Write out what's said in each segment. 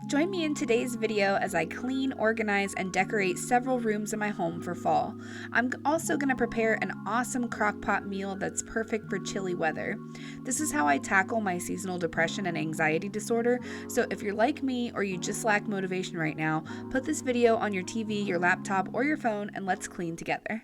Join me in today's video as I clean, organize, and decorate several rooms in my home for fall. I'm also going to prepare an awesome crock pot meal that's perfect for chilly weather. This is how I tackle my seasonal depression and anxiety disorder, so if you're like me or you just lack motivation right now, put this video on your TV, your laptop, or your phone and let's clean together.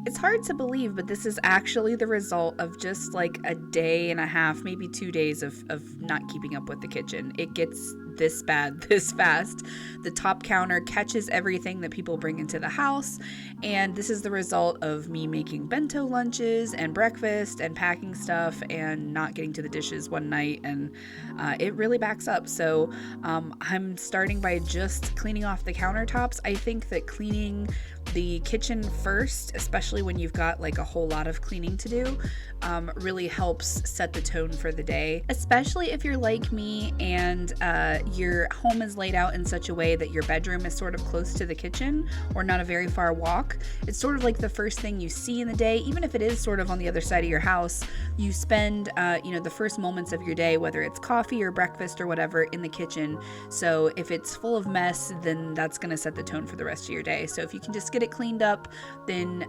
It's hard to believe, but this is actually the result of just like a day and a half, maybe 2 days of not keeping up with the kitchen. It gets this bad this fast. The top counter catches everything that people bring into the house, and this is the result of me making bento lunches and breakfast and packing stuff and not getting to the dishes one night, and it really backs up. So I'm starting by just cleaning off the countertops. I think that cleaning the kitchen first, especially when you've got like a whole lot of cleaning to do, really helps set the tone for the day, especially if you're like me and your home is laid out in such a way that your bedroom is sort of close to the kitchen or not a very far walk. It's sort of like the first thing you see in the day, even if it is sort of on the other side of your house. You spend the first moments of your day, whether it's coffee or breakfast or whatever, in the kitchen. So if it's full of mess, then that's going to set the tone for the rest of your day. So if you can just get it cleaned up, then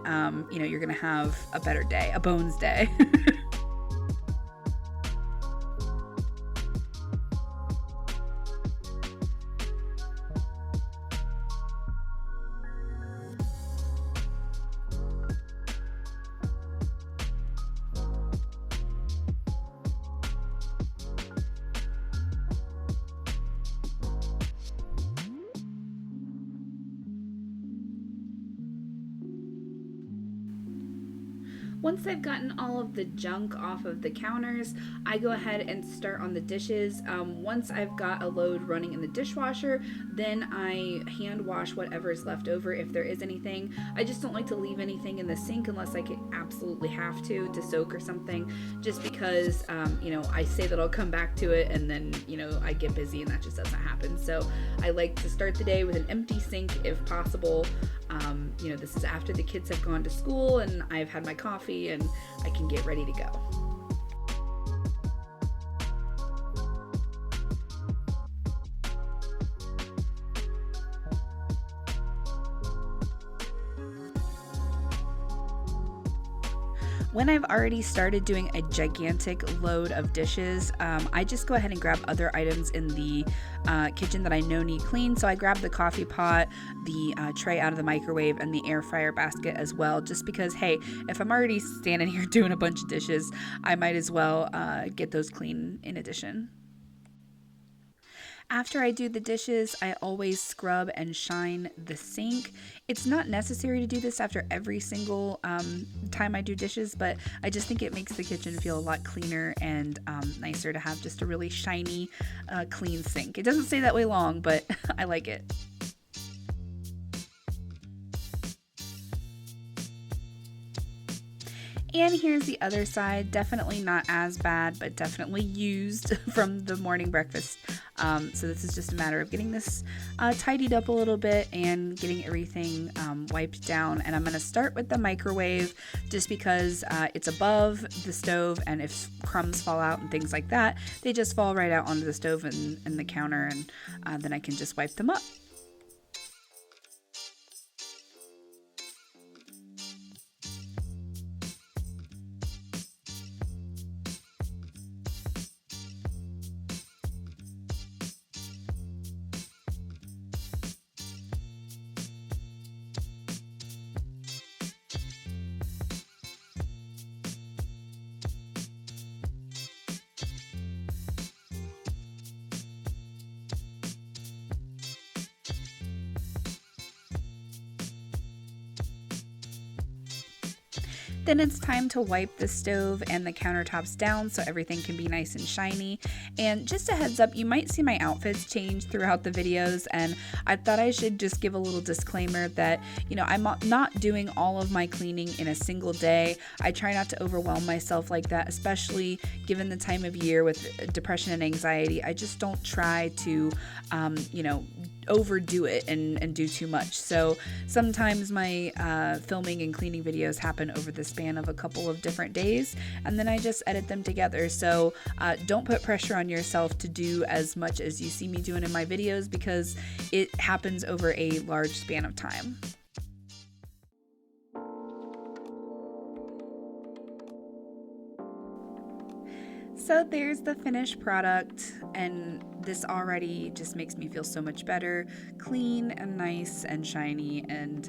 you're gonna have a better day, a bones day. Once I've gotten all of the junk off of the counters, I go ahead and start on the dishes. Once I've got a load running in the dishwasher, then I hand wash whatever is left over if there is anything. I just don't like to leave anything in the sink unless I absolutely have to soak or something, just because I say that I'll come back to it and then I get busy and that just doesn't happen. So I like to start the day with an empty sink if possible. This is after the kids have gone to school and I've had my coffee and I can get ready to go. When I've already started doing a gigantic load of dishes, I just go ahead and grab other items in the kitchen that I know need clean. So I grab the coffee pot, the tray out of the microwave, and the air fryer basket as well, just because, hey, if I'm already standing here doing a bunch of dishes, I might as well get those clean in addition. After I do the dishes, I always scrub and shine the sink. It's not necessary to do this after every single time I do dishes, but I just think it makes the kitchen feel a lot cleaner and nicer to have just a really shiny, clean sink. It doesn't stay that way long, but I like it. And here's the other side, definitely not as bad, but definitely used from the morning breakfast. So this is just a matter of getting this tidied up a little bit and getting everything wiped down. And I'm going to start with the microwave just because it's above the stove, and if crumbs fall out and things like that, they just fall right out onto the stove and the counter, and then I can just wipe them up. Then it's time to wipe the stove and the countertops down so everything can be nice and shiny. And just a heads up, you might see my outfits change throughout the videos, and I thought I should just give a little disclaimer that, you know, I'm not doing all of my cleaning in a single day. I try not to overwhelm myself like that, especially given the time of year with depression and anxiety. I just don't try to, you know, overdo it and do too much. So sometimes my filming and cleaning videos happen over the span of a couple of different days, and then I just edit them together. So don't put pressure on yourself to do as much as you see me doing in my videos, because it happens over a large span of time. So there's the finished product, and this already just makes me feel so much better, clean and nice and shiny. And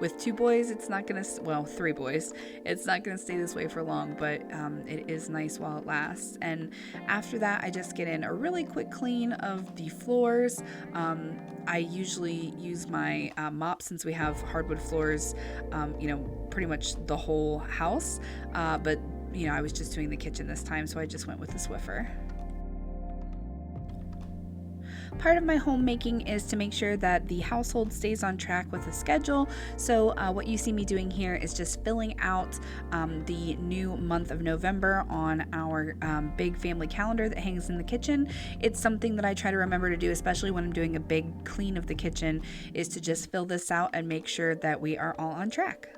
with 2 boys, it's not gonna, well, 3 boys, it's not gonna stay this way for long, but it is nice while it lasts. And after that, I just get in a really quick clean of the floors. I usually use my mop, since we have hardwood floors, you know, pretty much the whole house, but you know, I was just doing the kitchen this time, so I just went with the Swiffer. Part of my homemaking is to make sure that the household stays on track with the schedule. So what you see me doing here is just filling out the new month of November on our big family calendar that hangs in the kitchen. It's something that I try to remember to do, especially when I'm doing a big clean of the kitchen, is to just fill this out and make sure that we are all on track.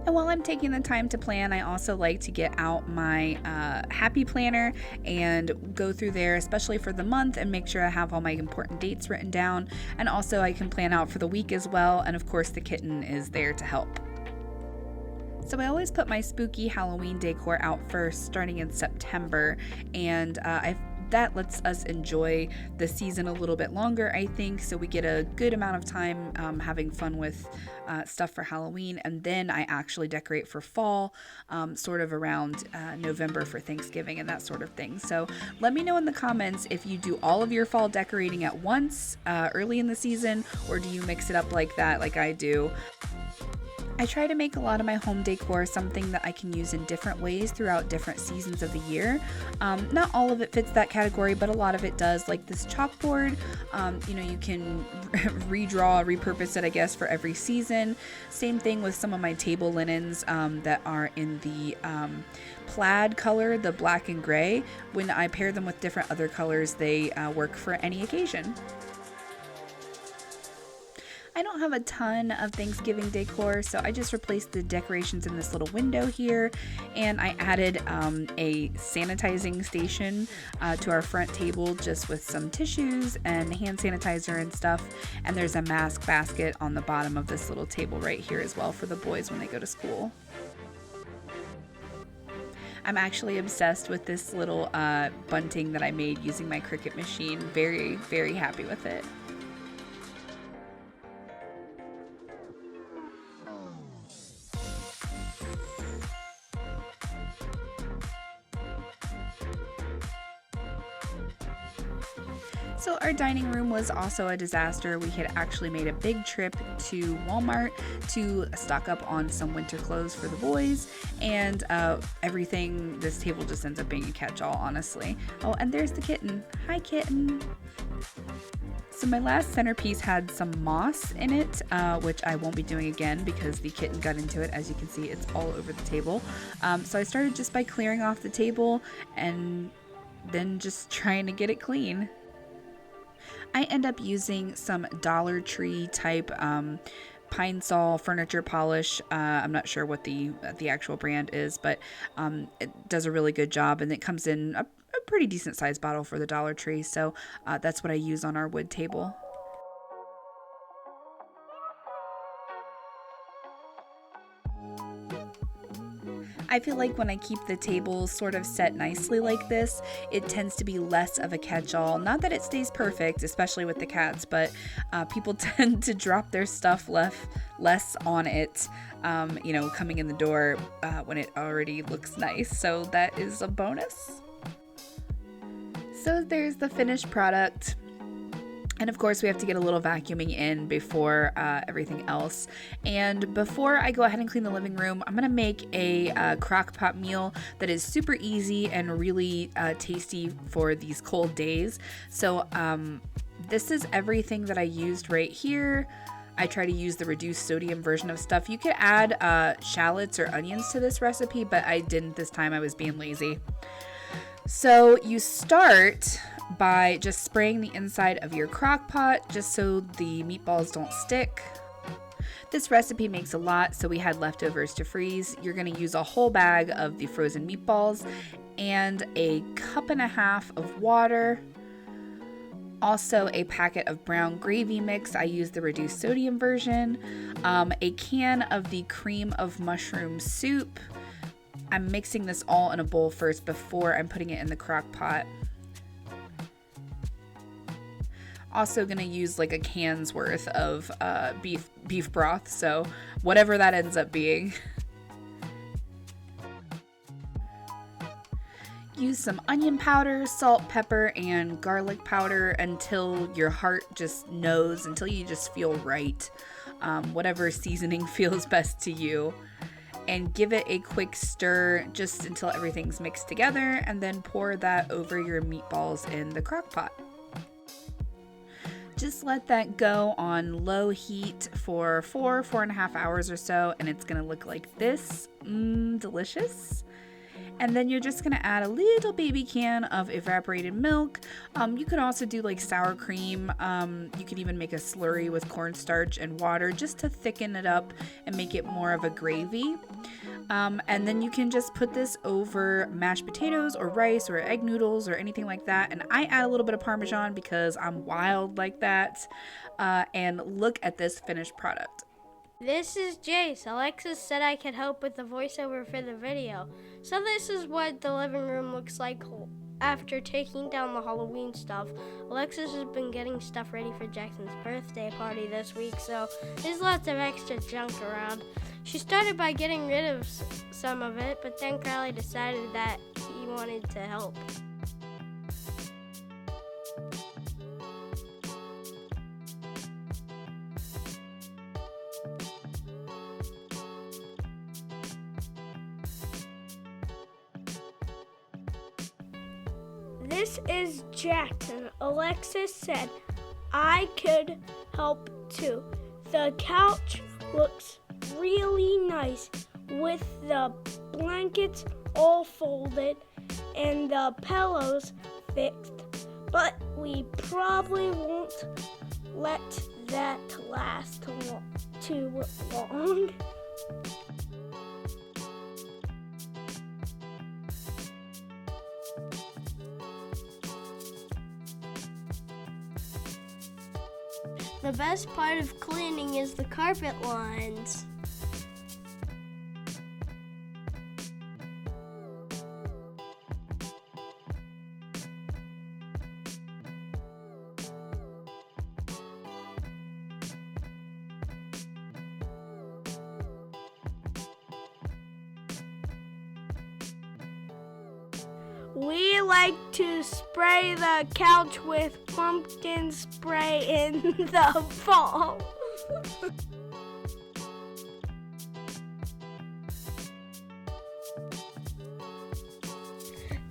And while I'm taking the time to plan, I also like to get out my happy planner and go through there, especially for the month, and make sure I have all my important dates written down. And also I can plan out for the week as well. And of course the kitten is there to help. So I always put my spooky Halloween decor out first, starting in September, and that lets us enjoy the season a little bit longer, I think, so we get a good amount of time having fun with stuff for Halloween. And then I actually decorate for fall, sort of around November for Thanksgiving and that sort of thing. So let me know in the comments if you do all of your fall decorating at once early in the season, or do you mix it up like that like I do. I try to make a lot of my home decor something that I can use in different ways throughout different seasons of the year. Not all of it fits that category, but a lot of it does, like this chalkboard. You know, you can redraw, repurpose it, I guess, for every season. Same thing with some of my table linens that are in the plaid color, the black and gray. When I pair them with different other colors, they work for any occasion. I don't have a ton of Thanksgiving decor, so I just replaced the decorations in this little window here, and I added a sanitizing station to our front table, just with some tissues and hand sanitizer and stuff. And there's a mask basket on the bottom of this little table right here as well for the boys when they go to school. I'm actually obsessed with this little bunting that I made using my Cricut machine. Very, very happy with it. So our dining room was also a disaster. We had actually made a big trip to Walmart to stock up on some winter clothes for the boys, and everything, this table just ends up being a catch-all, honestly. Oh, and there's the kitten. Hi, kitten. So my last centerpiece had some moss in it, which I won't be doing again because the kitten got into it. As you can see, it's all over the table. So I started just by clearing off the table and then just trying to get it clean. I end up using some Dollar Tree type Pine Sol furniture polish. I'm not sure what the actual brand is, but it does a really good job, and it comes in a pretty decent sized bottle for the Dollar Tree. So that's what I use on our wood table. I feel like when I keep the table sort of set nicely like this, it tends to be less of a catch-all. Not that it stays perfect, especially with the cats, but people tend to drop their stuff less on it, coming in the door when it already looks nice. So that is a bonus. So there's the finished product. And of course, we have to get a little vacuuming in before everything else. And before I go ahead and clean the living room, I'm gonna make a crock pot meal that is super easy and really tasty for these cold days. So this is everything that I used right here. I try to use the reduced sodium version of stuff. You could add shallots or onions to this recipe, but I didn't this time. I was being lazy. So you start by just spraying the inside of your crock pot just so the meatballs don't stick. This recipe makes a lot, so we had leftovers to freeze. You're going to use a whole bag of the frozen meatballs and a cup and a half of water. Also a packet of brown gravy mix. I use the reduced sodium version. A can of the cream of mushroom soup. I'm mixing this all in a bowl first before I'm putting it in the crock pot. Also gonna use like a can's worth of beef broth, so whatever that ends up being. Use some onion powder, salt, pepper, and garlic powder until your heart just knows, until you just feel right. Whatever seasoning feels best to you. And give it a quick stir just until everything's mixed together, and then pour that over your meatballs in the crock pot. Just let that go on low heat for 4.5 hours or so, and it's gonna look like this. Delicious. And then you're just gonna add a little baby can of evaporated milk. You could also do like sour cream. You could even make a slurry with cornstarch and water just to thicken it up and make it more of a gravy. And then you can just put this over mashed potatoes or rice or egg noodles or anything like that. And I add a little bit of Parmesan because I'm wild like that. And look at this finished product. This is Jace. Alexis said I could help with the voiceover for the video. So this is what the living room looks like after taking down the Halloween stuff. Alexis has been getting stuff ready for Jackson's birthday party this week, so there's lots of extra junk around. She started by getting rid of some of it, but then Carly decided that he wanted to help. This is Jackson. Alexis said I could help too. The couch looks really nice with the blankets all folded and the pillows fixed, but we probably won't let that last too long. The best part of cleaning is the carpet lines. We like to spray the couch with pumpkin spray in the fall.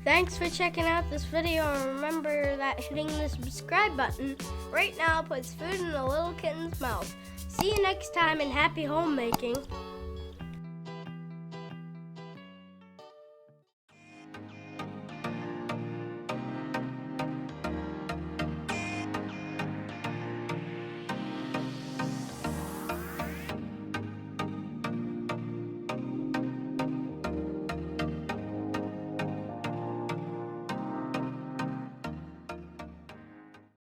Thanks for checking out this video, and remember that hitting the subscribe button right now puts food in a little kitten's mouth. See you next time, and happy homemaking.